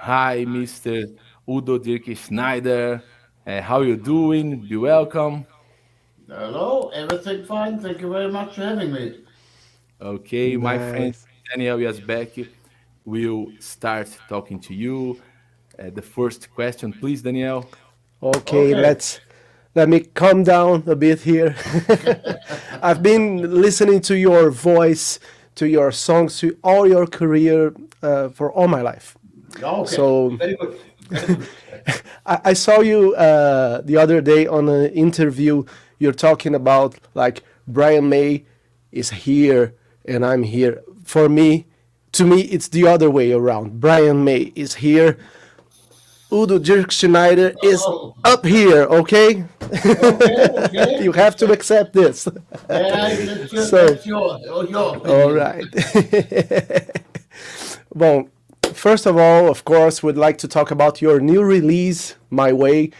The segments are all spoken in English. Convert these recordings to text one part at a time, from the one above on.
Hi, Mr. Udo Dirk Schneider. How you doing? Be welcome. Hello, everything fine? Thank you very much for having me. Okay, my friend Nice. Daniel Yazbek will start talking to you. The first question, please, Daniel. Okay, Okay. let me calm down a bit here. I've been listening to your voice, to your songs, to all your career for all my life. Okay. So Very good. Very good. I saw you the other day on an interview. You're talking about like Brian May is here and I'm here. For me, to me, it's the other way around. Brian May is here. Udo Dirk Schneider is Oh, up here, okay? okay, okay. You have to accept this. Yeah, So, that's your all opinion. right. Well, first of all, of course, we'd like to talk about your new release, My Way.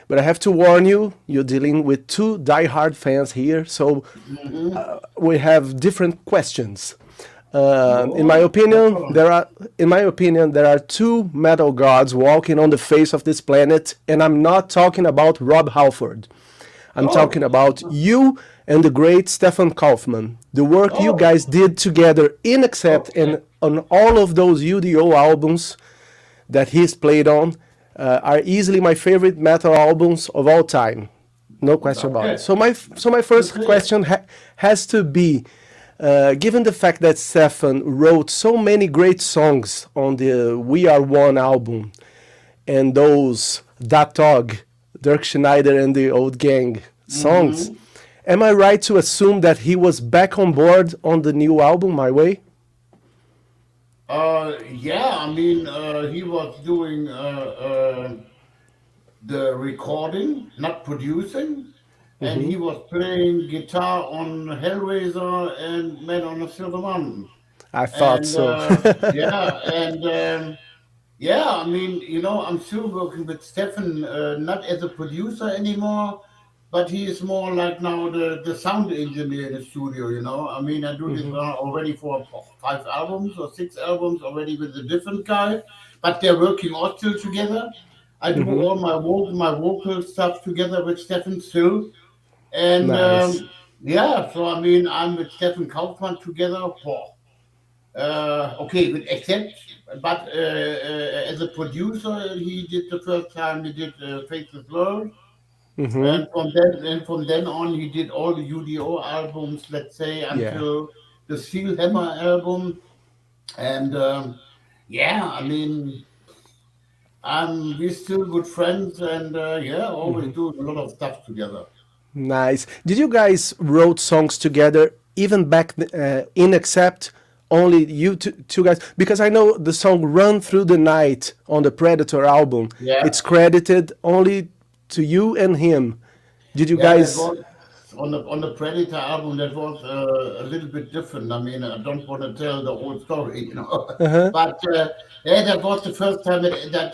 But I have to warn you, you're dealing with two diehard fans here, so Hmm. we have different questions. In my No, no opinion, problem. there are two metal gods walking on the face of this planet, and I'm not talking about Rob Halford. I'm talking Oh, about you and the great Stefan Kaufmann. The work you oh, guys did together in Accept okay, and on all of those UDO albums that he's played on are easily my favorite metal albums of all time. No question about it. okay. So my Good first to hear. question has to be, given the fact that Stefan wrote so many great songs on the We Are One album, and those Datog, Dirk Schneider and the Old Gang songs, Hmm. am I right to assume that he was back on board on the new album, My Way? Yeah, I mean, he was doing the recording, not producing, and he was playing guitar on Hellraiser and Man on the Silver Mountain. I thought And so. yeah, and yeah, I mean, I'm still working with Stefan, not as a producer anymore, but he is more like now the sound engineer in the studio. I mean, I do this already for 5 albums or 6 albums already with a different guy, but they're working all still together. I do all my vocal stuff together with Stefan still, and Nice. yeah, so I mean, I'm with Stefan Kaufmann together for okay, with except, but as a producer, he did the first time he did Faceless World, and from then on, he did all the UDO albums. Let's say Yeah. until the Steel Hammer album, and yeah, I mean, we're still good friends, and yeah, always doing a lot of stuff together. Nice. Did you guys wrote songs together even back in Accept? Only you two guys? Because I know the song Run Through the Night on the Predator album, Yeah, it's credited only to you and him. Did you yeah, that guys? was on the Predator album. That was a little bit different. I mean, I don't want to tell the whole story. But yeah, that was the first time that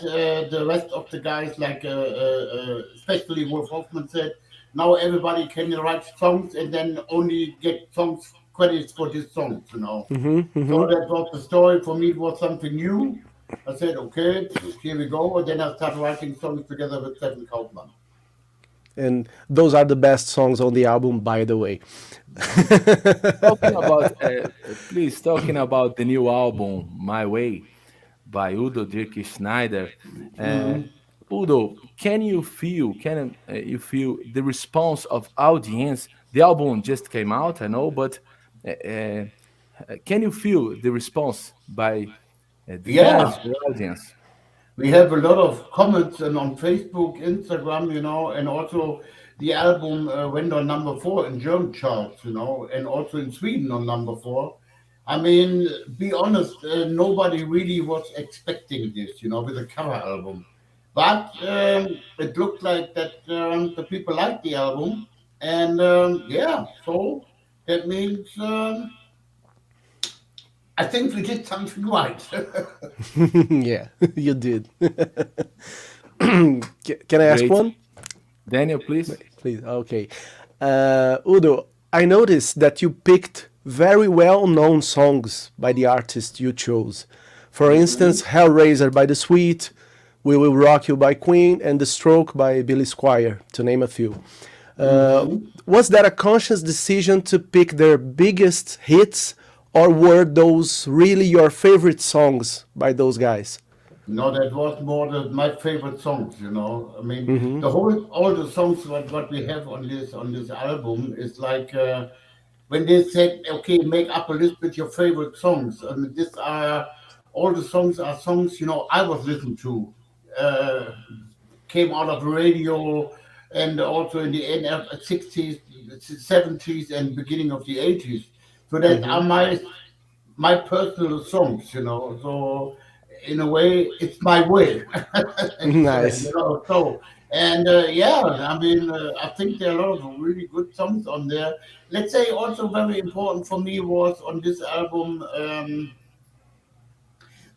the rest of the guys, like especially Wolf Hoffman, said, now everybody can write songs and then only get songs credits for these songs. So that was the story. For me, it was something new. I said, okay, here we go. And then I started writing songs together with Stephen Kaufman. And those are the best songs on the album, by the way. Talking about, please, talking about the new album, My Way, by Udo Dirk Schneider. Uh, Hmm. Udo, can you feel the response of audience? The album just came out, I know, but can you feel the response by the fans, Yeah, the audience? we have a lot of comments and on Facebook, Instagram, and also the album went on number 4 in German charts, and also in Sweden on number 4. I mean, be honest, nobody really was expecting this, with a cover album. But it looked like that the people liked the album, and yeah, so that means I think we did something right. Yeah, you did. Can I ask Great. one? Daniel, please. Please. Okay. Udo, I noticed that you picked very well known songs by the artist you chose. For instance, Hellraiser by The Sweet, We Will Rock You by Queen, and The Stroke by Billy Squier, to name a few. Was that a conscious decision to pick their biggest hits, or were those really your favorite songs by those guys? No, that was more my favorite songs. I mean, all the songs what we have on this album is like when they said, okay, make up a list with your favorite songs. I mean, these are all the songs are songs I was listening to, uh, came out of radio, and also in the end of '60s, '70s, and beginning of the '80s. So that are my personal songs. So in a way, it's my way. Nice. So and yeah, I mean, I think there are a lot of really good songs on there. Let's say also very important for me was on this album.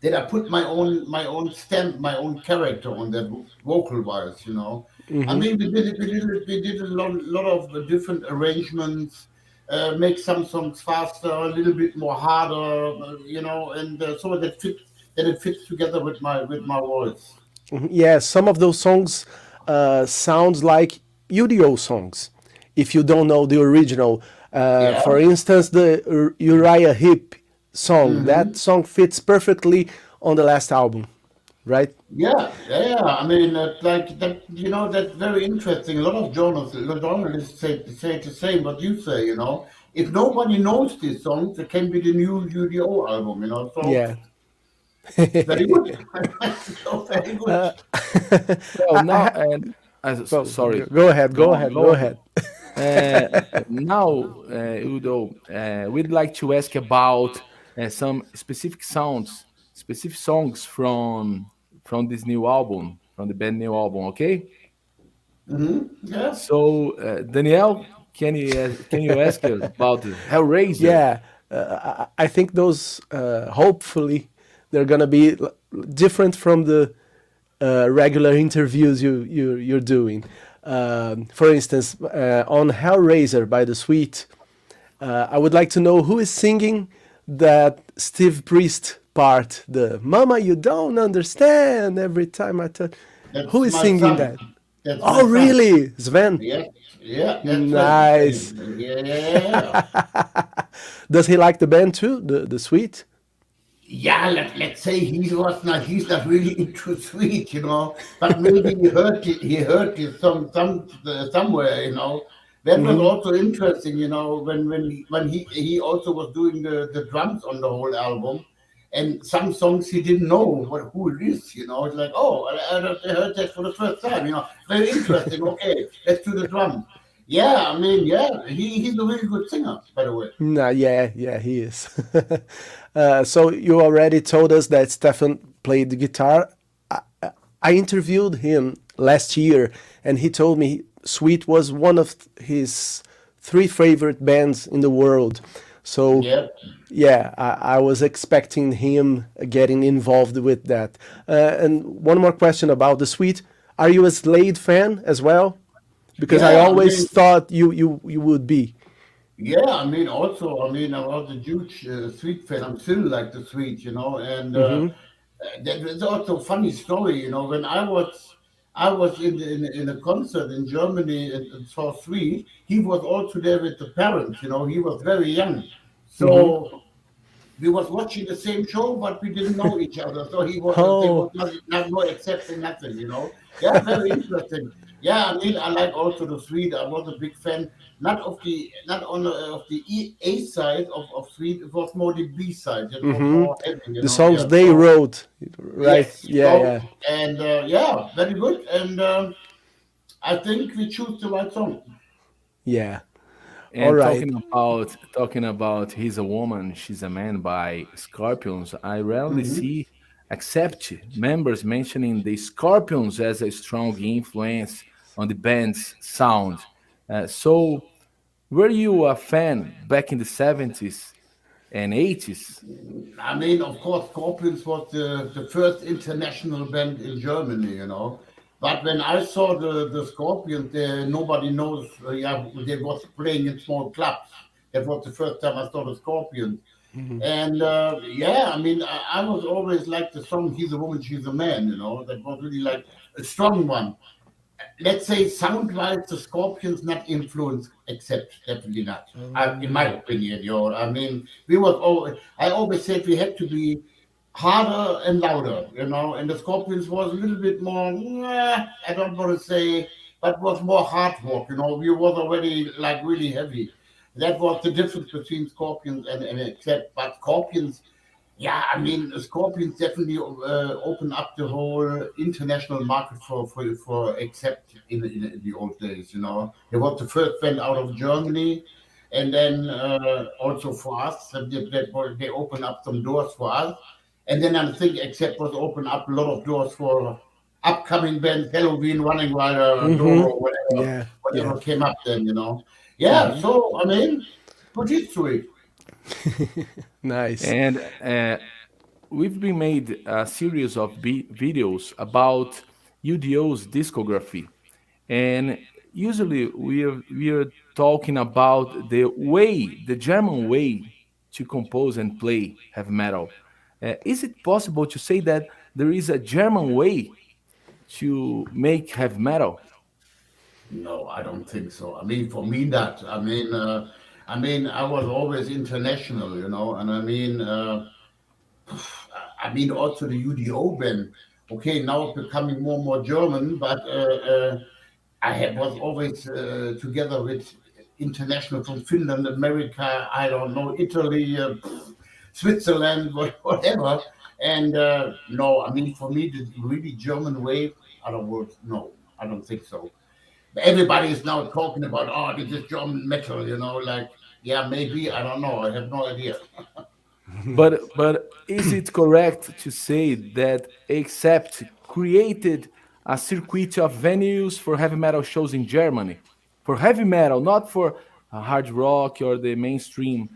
That I put my own stamp, my own character on that vocal wise. I mean, we did a lot of different arrangements, make some songs faster, a little bit more harder, and so that it fits together with my voice. Yeah, some of those songs sounds like UDO songs. If you don't know the original, Yeah. for instance, the Uriah Heep song, that song fits perfectly on the last album, right? Yeah, yeah, yeah. I mean, like that. That's very interesting. A lot of journalists say the same. What you say, if nobody knows these songs, it can be the new UDO album. So Yeah. very good. So very good. uh, Well, I now, ha- and well, sorry, go ahead, go go on, ahead, go go on. ahead. Now, Udo, we'd like to ask about some specific sounds, specific songs from this new album, from the band new album. Okay, Yeah. so Danielle, can you ask us about the Hellraiser? Yeah, I think those hopefully they're gonna be different from the regular interviews you're doing. For instance, on Hellraiser by The Sweet, I would like to know who is singing that Steve Priest part, the "Mama, you don't understand" every time I tell. Who That's is my singing son. that? That's my Oh, son. really, Sven? Yeah, yeah. That's right. Nice. Yeah, yeah, yeah. Does he like the band too, the Sweet? Yeah, let's say he's not really into sweet, but maybe he heard this song somewhere. That was Hmm. also interesting, when he also was doing the drums on the whole album, and some songs he didn't know who it is. It's like, oh, I heard that for the first time. Very interesting. Okay, let's do the drums. Yeah, I mean, yeah, he's a really good singer, by the way. Nah, yeah, yeah, he is. So you already told us that Stefan played the guitar. I interviewed him last year, and he told me Sweet was one of his three favorite bands in the world. So Yeah. yeah, I was expecting him getting involved with that. And one more question about the Sweet: are you a Slade fan as well? Because I Yeah, I always mean, thought you would be. Yeah, I mean, also, I mean, I was a huge Sweet fan. I'm still like the Sweet, and Hmm. that was also a funny story. When I was in a concert in Germany and saw Sweet, he was also there with the parents. He was very young, Hmm. so we was watching the same show, but we didn't know each other. So there was Oh, not no accepting nothing. Yeah, very interesting. Yeah, I mean, I like also the Sweet. I was a big fan, not on of the A side of Sweet. It was more the B side. It was hmm, more heavy. the songs Yeah. they So wrote, right? yes, Yeah, so yeah, and yeah, very good. And I think we choose the right song. yeah. All And right. talking about "He's a Woman, She's a Man" by Scorpions, I rarely Mhm. see except members mentioning the Scorpions as a strong influence on the band's sound. So, were you a fan back in the 70s and 80s? I mean, of course, Scorpions was the first international band in Germany. But when I saw the Scorpions, nobody knows. Yeah, they was playing in small clubs. That was the first time I saw the Scorpions. And yeah, I mean, I was always like the song "He's a Woman, She's a Man." You know, that was really like a strong one. Let's say sound-wise, the Scorpions not influenced, except definitely not. In my opinion, I mean, we was always. I always said we had to be harder and louder, and the Scorpions was a little bit more. I don't want to say, but was more hard rock. We was already like really heavy. That was the difference between Scorpions and except, but Scorpions. Yeah, I mean, Scorpions definitely open up the whole international market for Accept in the old days. They was the first band out of Germany, and then also for us, they opened up some doors for us, and then I think Accept was open up a lot of doors for upcoming bands, Halloween, Running Rider, Hmm. Doro, whatever, Yeah, yeah. whatever came up then. Yeah, so I mean, good history. Nice. And we've been made a series of videos about UDO's discography, and usually we are talking about the German way to compose and play heavy metal. Is it possible to say that there is a German way to make heavy metal? No, I don't think so. I mean, for me, that. I mean, I was always international, and I mean, also the UDO band. Okay, now it's becoming more and more German, but was always together with international from Finland, America, I don't know, Italy, Switzerland, whatever. And no, I mean, for me, the really German way, I don't work. No, I don't think so. Everybody is now talking about, oh, this is German metal, like, yeah, maybe, I don't know, I have no idea. But is it correct to say that Accept created a circuit of venues for heavy metal shows in Germany? For heavy metal, not for hard rock or the mainstream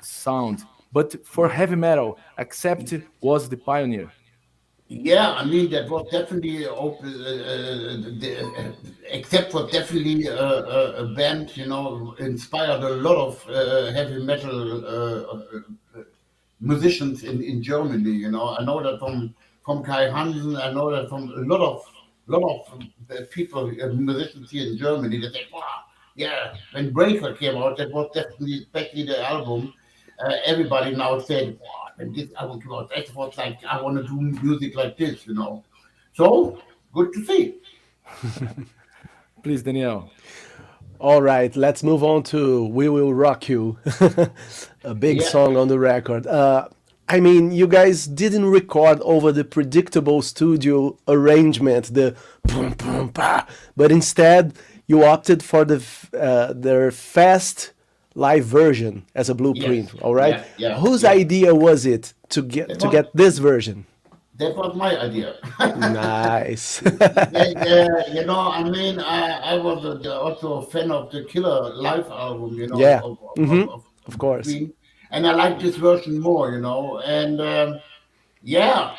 sound, but for heavy metal, Accept was the pioneer. Yeah, I mean, that was definitely open, except for definitely a band, inspired a lot of heavy metal musicians in Germany. I know that from Kai Hansen. I know that from a lot of people, musicians here in Germany. They say, "Wow, yeah." When Breaker came out, that was definitely, especially the album. Everybody now said, "Wow, when this album came out, that was like I want to do music like this." So good to see. Please, Daniel. All right, let's move on to "We Will Rock You," a big Yeah. song on the record. I mean, you guys didn't record over the predictable studio arrangement, the boom boom pa, but instead you opted for their fast live version as a Yes. blueprint. All right, Yeah. Yeah. whose Yeah. idea was it to get That to was get this version? that was my idea. Nice. I mean, I was also a fan of the Killer live album, Yeah. of Of course. Queen, and I like this version more, and yeah,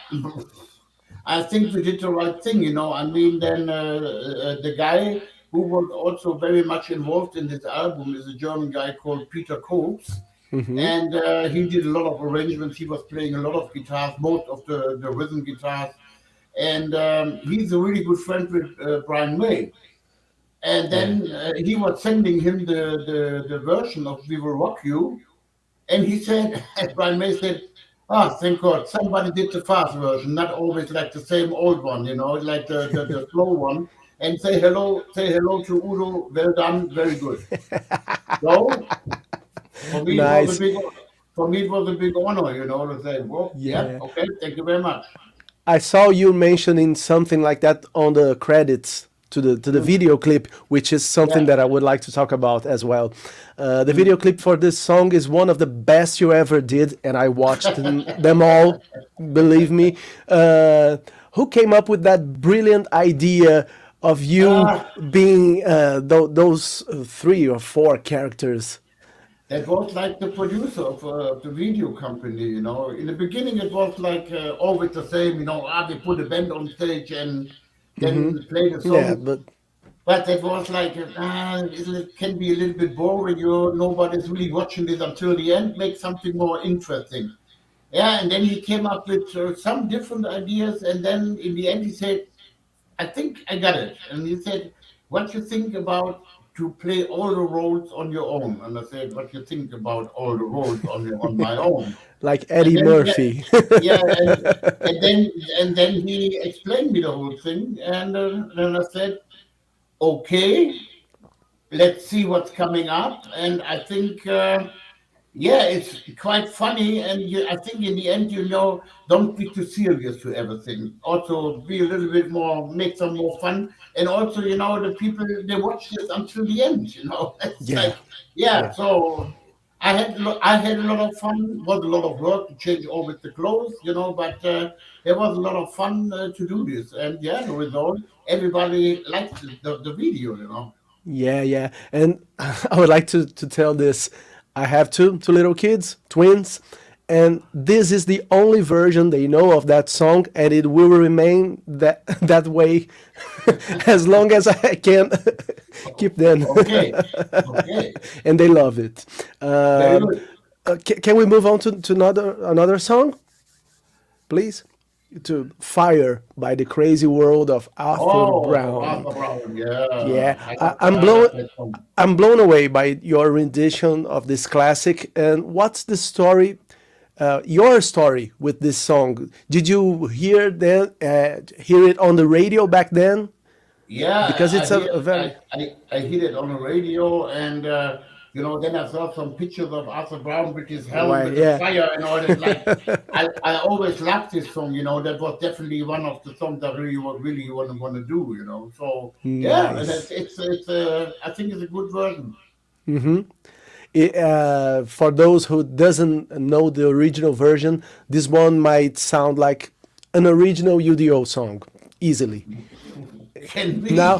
I think we did the right thing, I mean, then the guy who was also very much involved in this album is a German guy called Peter Kops. And he did a lot of arrangements. He was playing a lot of guitars, most of the rhythm guitars. And he's a really good friend with Brian May. And Yeah. then he was sending him the version of We Will Rock You. And he said, and Brian May said, "Ah, thank God, somebody did the fast version, not always like the same old one, like the slow one. And say hello to Udo. Well done, very good." So for me, it was a Nice. big, for me, it was a big honor, to say, "Well, yeah, Yeah. okay, thank you very much." I saw you mentioning something like that on the credits to the Mm, video clip, which is something yeah. that I would like to talk about as well. The Mm. video clip for this song is one of the best you ever did, and I watched them all. Believe me. Who came up with that brilliant idea of you Ah, being those three or four characters? that was like the producer of the video company. In the beginning, it was like always the same. They put a band on stage and then play the Yeah, song. but but that was like, it can be a little bit boring. Nobody's really watching this until the end. Make something more interesting. Yeah, and then he came up with some different ideas, and then in the end he said, I think I got it. And he said, what you think about to play all the roles on your own? And I said, what you think about all the roles on my own? Like And Eddie then Murphy. yeah, and then he explained me the whole thing, and then I said, okay, let's see what's coming up. And I think, yeah, it's quite funny. And I think in the end, don't be too serious to everything. Also, be a little bit more, make some more fun. And also, the people, they watch this until the end, It's Yeah, like, yeah, yeah. so I had a lot of fun. It was a lot of work to change over the clothes, but it was a lot of fun to do this. And yeah, the result, everybody liked the video. Yeah, yeah. And I would like to tell this. I have two little kids, twins, and this is the only version they know of that song, and it will remain that way as long as I can keep them. Okay, okay, And they love it. very good. Can we move on to another song, please? To Fire by the Crazy World of Arthur Oh, Brown. Arthur Brown, yeah. Yeah, I'm blown away by your rendition of this classic. And what's the story, your story with this song? Did you hear it on the radio back then? Because Yeah, it's a very I heard it on the radio, and then I saw some pictures of Arthur Brown with his helm, right, with the yeah, fire and all that. Like, I always loved this song. That was definitely one of the songs I really want to do. So yeah, and nice. I think it's a good version. For those who doesn't know the original version, this one might sound like an original UDO song easily. Can be. Now,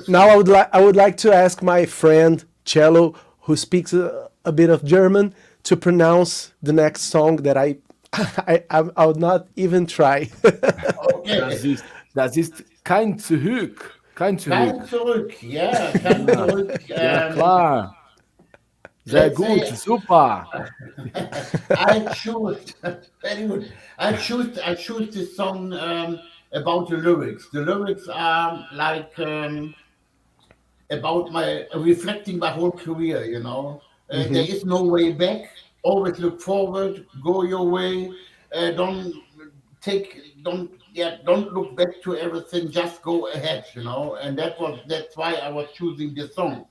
now I would like to ask my friend Cello, who speaks a bit of German, to pronounce the next song that I would not even try. Okay. Das ist kein Zurück. Kein Kein Zurück. zurück. Ja, kein Ja, zurück. ja klar. Sehr Let's gut, say super. I choose very good. I choose this song about the lyrics. The lyrics are like about my reflecting my whole career. There is no way back. Always look forward. Go your way. Don't don't look back to everything. Just go ahead. And that's why I was choosing this song.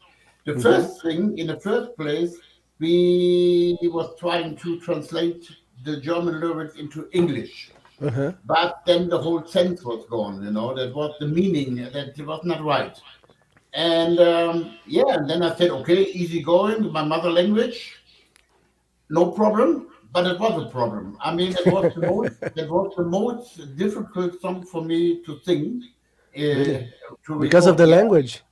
The Mhm. first thing, in the first place, we was trying to translate the German lyrics into English, Uh-huh. but then the whole sense was gone. That was the meaning, that it was not right. And yeah, and then I said, okay, easy going, my mother language, no problem. But it was a problem. I mean, that was the most difficult song for me to sing, Really? to Because of record. the Yeah, language?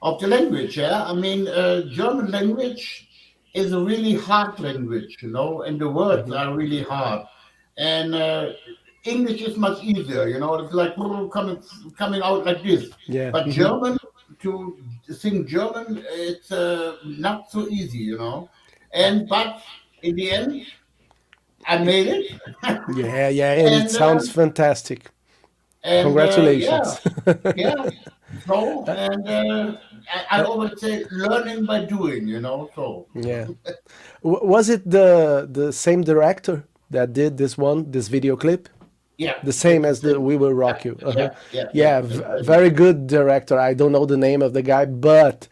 of the language. Yeah, I mean, German language is a really hard language, and the words Hmm. are really hard. And English is much easier. It's like coming out like this. Yeah. But Hmm. German, to sing German, it's not so easy. But in the end, I made it. Yeah, yeah, and it and sounds fantastic. yeah, Congratulations. yeah. So, and I always say learning by doing. So, Yeah. Was it the same director that did this video clip? yeah, The it's same the as the same. We Will Yeah, Rock You. Uh-huh. yeah, yeah, yeah. Yeah, Exactly. very good director. I don't know the name of the guy, but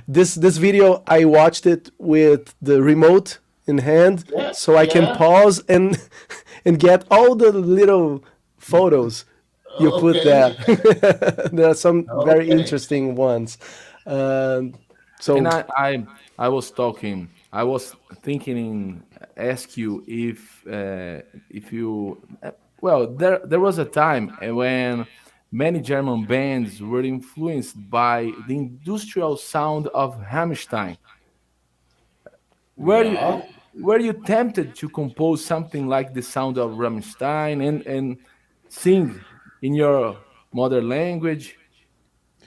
this video I watched it with the remote in hand, Yeah, so I can yeah. pause and and get all the little photos you put there. Okay, There are some very okay. interesting ones. Um, And so I was thinking in ask you if you well there was a time when many German bands were influenced by the industrial sound of Rammstein. Were Yeah. you were you tempted to compose something like the sound of Rammstein and sing in your mother language?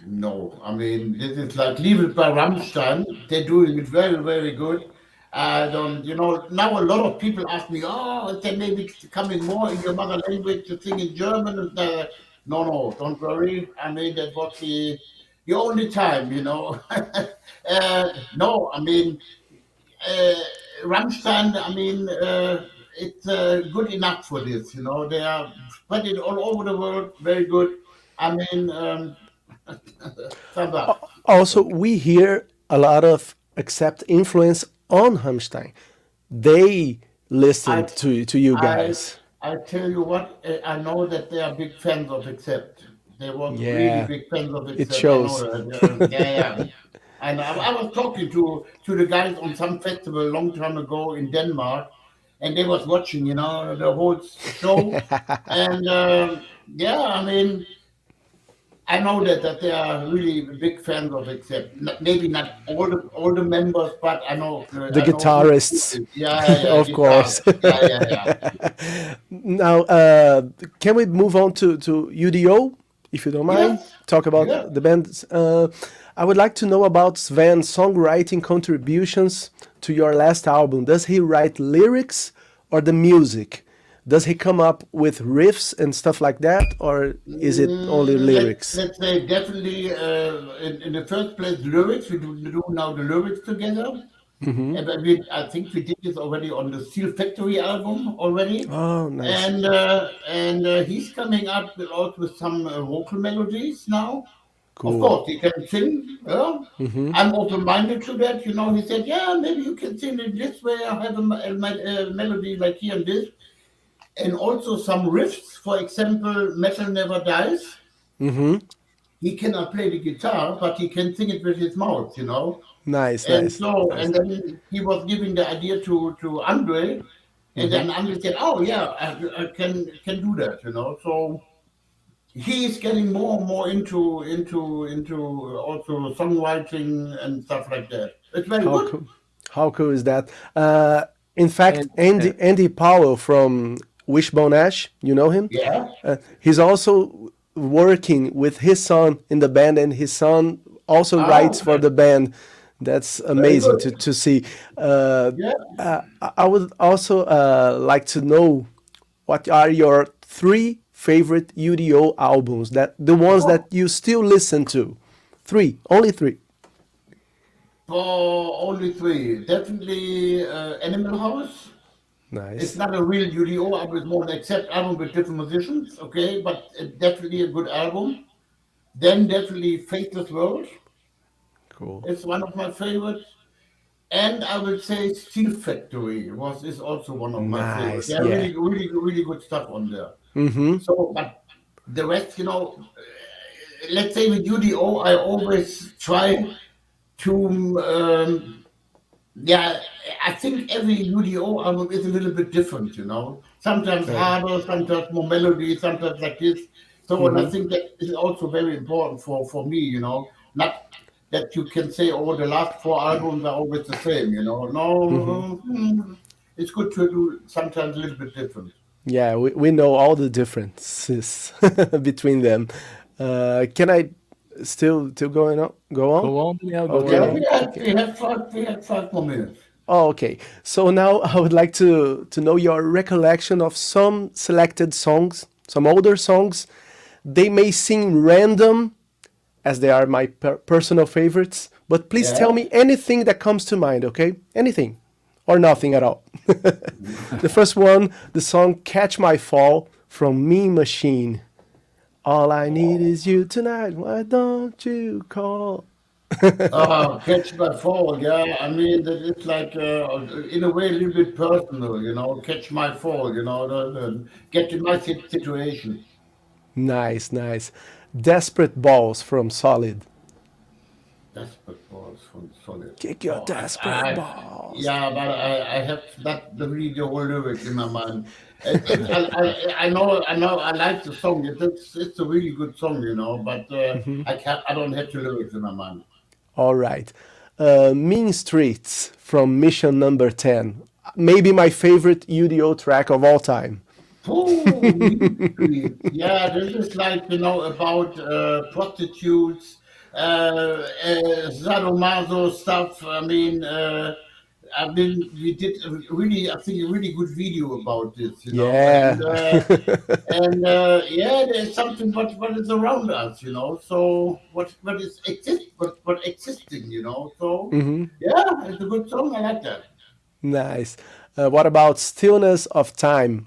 No, I mean, this is like Leave It by Rammstein. They're doing it very, very good. I don't, now a lot of people ask me, oh, is there maybe coming more in your mother language to sing in German? And, no, no, don't worry. I mean, that was the only time. No, I mean, uh, Rammstein, I mean, it's good enough for this. They are spread it all over the world, very good. I mean, thumbs up. Also, we hear a lot of accept influence on Hamstein. They listen I, to you I, guys. I tell you what, I know that they are big fans of Accept. They were really Yeah, big fans of it Accept. I know shows. that. Yeah, yeah. And I was talking to the guys on some festival a long time ago in Denmark, and they was watching, the whole show. And yeah, I mean, I know that they are really big fans of Accept. Maybe not all the members, but The I know who guitarists, is. Yeah, yeah, of guitar. course. Yeah, yeah, yeah. Now, can we move on to UDO, if you don't mind? Yes, Talk yeah. about the band. I would like to know about Sven's songwriting contributions to your last album. Does he write lyrics or the music? Does he come up with riffs and stuff like that, or is it only lyrics? Let's say definitely in the first place lyrics. We do now the lyrics together. I think we did this already on the Steel Factory album already. Oh, nice. And he's coming up also with some vocal melodies now. Of Cool. course, he can sing. Yeah. I'm open-minded to that. He said, yeah, maybe you can sing it this way. I have a melody like here and this. And also some riffs. For example, Metal Never Dies. Mm-hmm. He cannot play the guitar, but he can sing it with his mouth. Nice, And nice, so, nice. and then he was giving the idea to Andre, and then Andre said, "Oh yeah, I can do that." So he is getting more and more into also songwriting and stuff like that. It's very How good. cool! How cool is that? In fact, And Andy Powell from Wishbone Ash, you know him. Yeah. He's also working with his son in the band, and his son also Oh, writes for the band. That's very amazing good. to see. Uh, Yeah. I would also like to know what are your three favorite UDO albums, that the ones that Oh, you still listen to. Three, only three. for only three, definitely Animal House. It's Nice, not a real UDO album; it's more an accept album with different musicians. Okay, but definitely a good album. Then definitely Faithless World. cool. It's one of my favorites. And I would say Steel Factory is also one of my favorites. Nice, There are yeah. really, really, really good stuff on there. Mm-hmm. So, but the rest, let's say with UDO, I always try to, yeah, I think every UDO album is a little bit different. Sometimes Right. harder, sometimes more melody, sometimes like this. So, and I Mm-hmm. think that is also very important for me. Not that you can say, oh, the last four albums are always the same. Mm-hmm. No, it's good to do sometimes a little bit different. Yeah, we know all the differences between them. Can I still go on? go on, Daniel, go Yeah, Okay. on. we had 5 more minutes. Oh, okay. So now I would like to know your recollection of some selected songs, some older songs. They may seem random, as they are my personal favorites, but please tell Yeah. me anything that comes to mind, okay? Anything or nothing at all. The first one, the song Catch My Fall from Mean Machine. All I need is you tonight. Why don't you call? Catch my fall. Yeah, I mean that it's like in a way a little bit personal. Catch my fall. Get in my situation. Nice, nice. Desperate Balls from Solid. Desperate balls from Solid. Kick your Oh, desperate balls. yeah, but I have not really the whole lyric in my mind. I know, I like the song. It's a really good song. But I don't have the lyrics in my mind. All right. Mean Streets from Mission Number 10. Maybe my favorite UDO track of all time. Oh, Mean Streets. Yeah, this is like about prostitutes sadomaso stuff. We did I think, a really good video about this, Yeah. yeah, there's something what is around us, So what is what existing, So yeah, it's a good song. I like that. Nice. What about Stillness of Time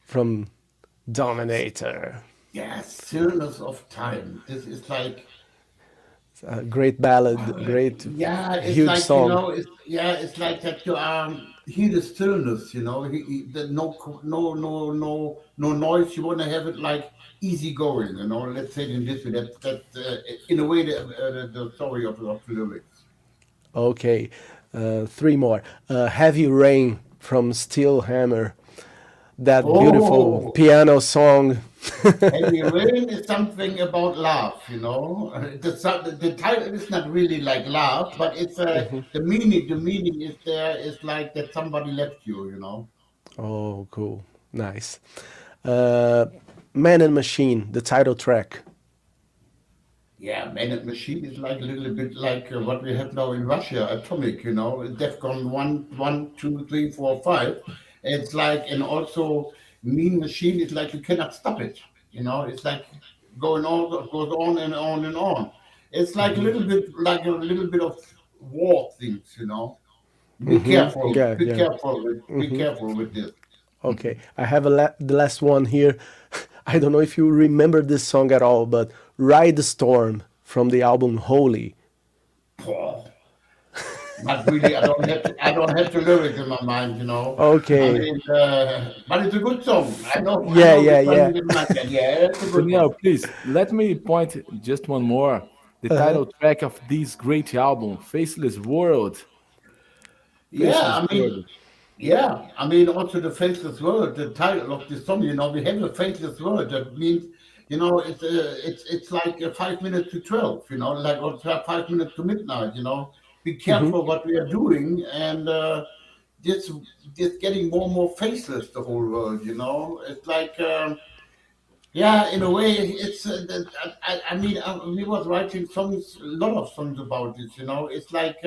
from Dominator? Yeah, stillness of time. This is like, A great ballad, great, yeah, it's huge like, song. it's like that you hear the stillness, the no noise. You want to have it like easy going, Let's say it in this way. That in a way the story of the lyrics. Okay, three more. Heavy Rain from Steel Hammer. That beautiful Oh, piano song. Heavy Rain is something about love, The title is not really like love, but it's the meaning. The meaning is there is like that somebody left you. Oh, cool. Nice. Uh, Man and Machine, the title track. Yeah, Man and Machine is like a little bit like what we have now in Russia, atomic, DEFCON 1, 2, 3, 4, 5. It's like, and also Mean Machine is like you cannot stop it, It's like going on, goes on and on and on. It's like a little bit of war things, Yeah, yeah. Be careful with this. Okay, I have the last one here. I don't know if you remember this song at all, but Ride the Storm from the album Holy. Oh, not really. I don't have the lyrics in my mind, Okay. But it's a good song. I Yeah, know yeah, which one yeah. you didn't like that. Yeah, it's a good one. Daniel, please let me point just one more. The Uh-huh. title track of this great album, Faceless World. Yeah, Faceless World. also the Faceless World, the title of the song, we have a Faceless World. That means, it's like 5 minutes to 12, like or 5 minutes to midnight, Be Hmm. careful what we are doing, and this this getting more and more faceless, the whole world, It's like, yeah, in a way, it's. We was writing songs, a lot of songs about this. It's like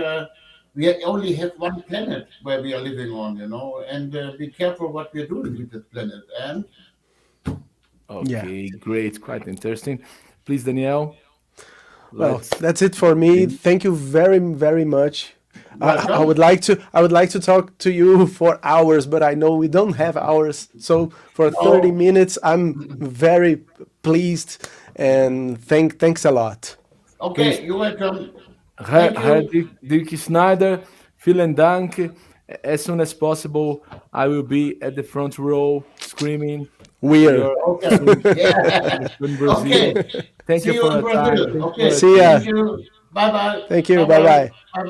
only have one planet where we are living on, and be careful what we are doing with this planet. And Yeah. Okay, great, quite interesting. Please, Daniel, Well, let's. that's it for me. Thank you very, very much. I would welcome. like to talk to you for hours, but I know we don't have hours. So for 30 Oh, minutes, I'm very pleased and thanks a lot. Please, okay. You're welcome. Thank Herr you. Dirk Schneider, vielen Dank. As soon as possible, I will be at the front row screaming We're your Okay. sweet Yeah. in Brazil. Okay. Thank See you you for in your time. Brazil. Thank you for Okay. your See ya. Thank you. Bye bye. Thank you. Bye Bye bye. bye. Bye bye.